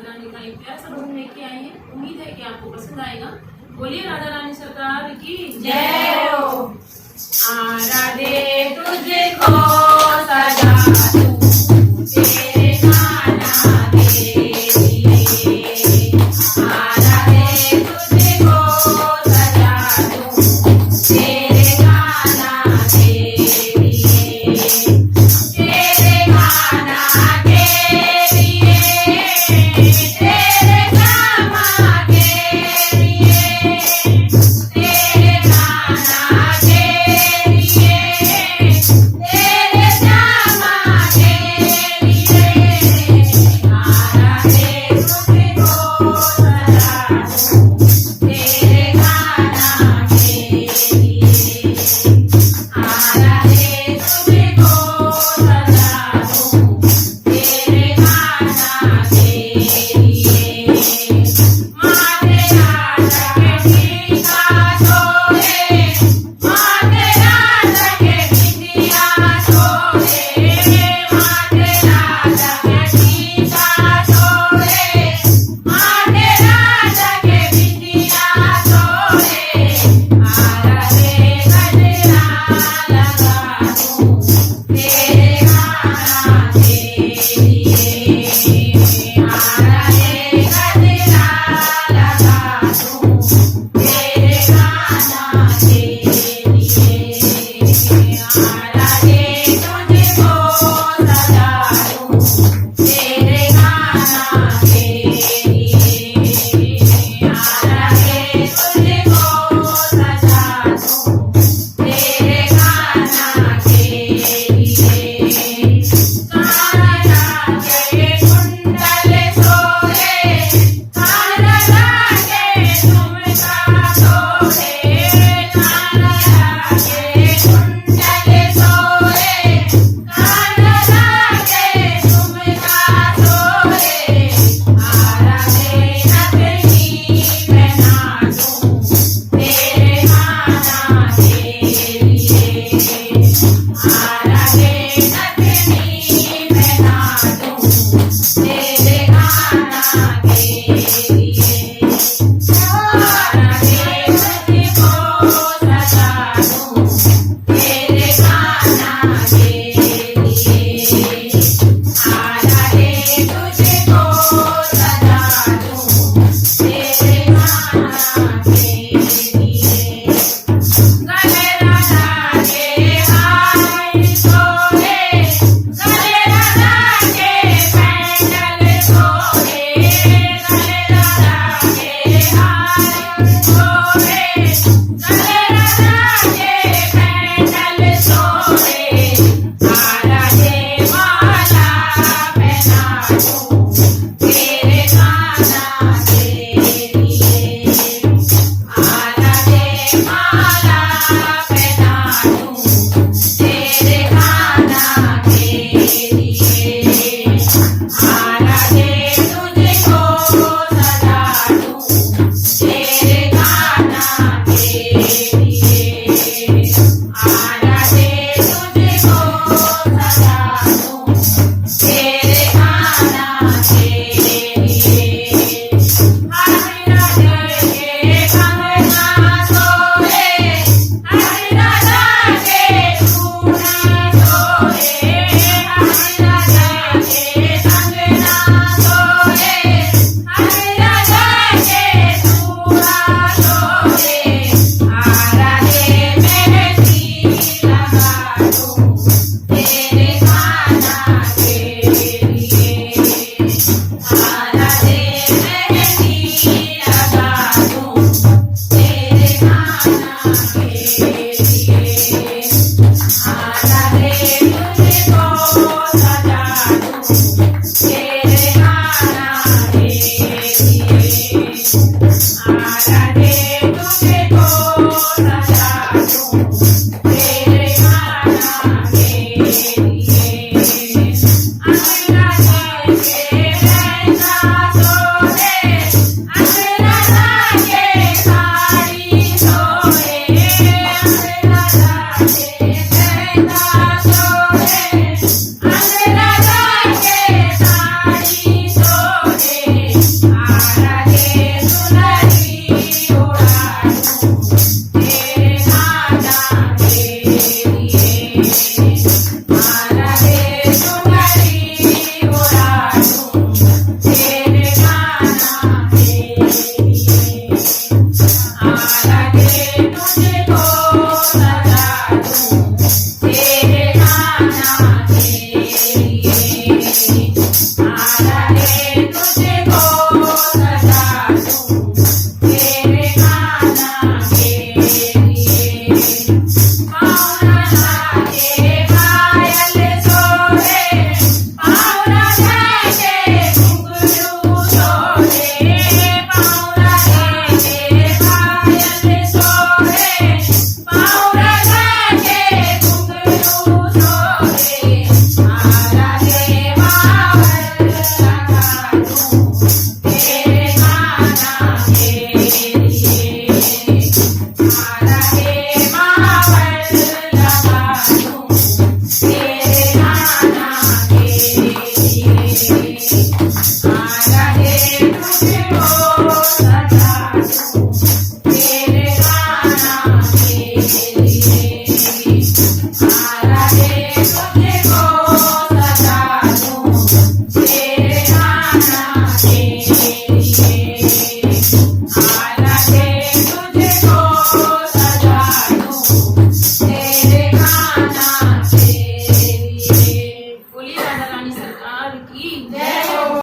रानी का एक प्यारा सा भजन लेके आए हैं। उम्मीद है कि आपको पसंद आएगा। बोलिए राधा रानी सरकार की जय हो। आराधे तुझको सदा तेरे गाना के लिए, आराधे तुझको सदा तेरे गाना के लिए, तेरे गाना के लिए, तेरे गाना के लिए, तेरे गाना के लिए, तेरे गाना के लिए, आराधे तुझको सदा तेरे गाना के लिए, आराधे तुझको सदा तेरे गाना के लिए। माते राजा के टीका छोड़े, माते राजा के बिंदिया छोड़े, माते राजा के टीका छोड़े, माते राजा के बिंदिया छोड़े, आराधे गजरा लगा दूं तेरे गाना के लिए, आराधे गजरा लगा दूं तेरे गाना के लिए, आराधे तुझको सजा दूं तेरे गाना के लिए, आराधे तुझको सजा दूं तेरे गाना के लिए। कान्हा के कुंडल सोहे, कान्हा के झुमका सोहे, कान्हा के कुंडल सोहे, कान्हा के झुमका सोहे, आराधे नथनी पहना दूं तेरे गाना के लिए, आराधे नथनी पहना दूं तेरे गाना के लिए, आराधे तुझको सजा दूं तेरे गाना के लिए, आराधे तुझको सजा दूं तेरे गाना के लिए। गले राधा के हार सोहे, गले राधा के पैंडल सोहे, गले राधा के हार सोहे, गले राधा के पैंडल सोहे, आराधे माला पहना दूं तेरे गाना के लिए, आराधे माला पहना दूं तेरे गाना के लिए, आराधे तुझको सजा दूं तेरे गाना के लिए, आराधे तुझको सजा दूं तेरे गाना के लिए। हरि राजा के कंगना सोहे, हरि राजा के चूड़ा सोहे, हरि राजा के कंगना सोहे, हरि राजा के चूड़ा सोहे, आराधे मेहंदी लगा दूं तेरे गाना के लिए, आराधे मेहंदी लगा दूं तेरे गाना के लिए, आराधे तुझको सजा दूं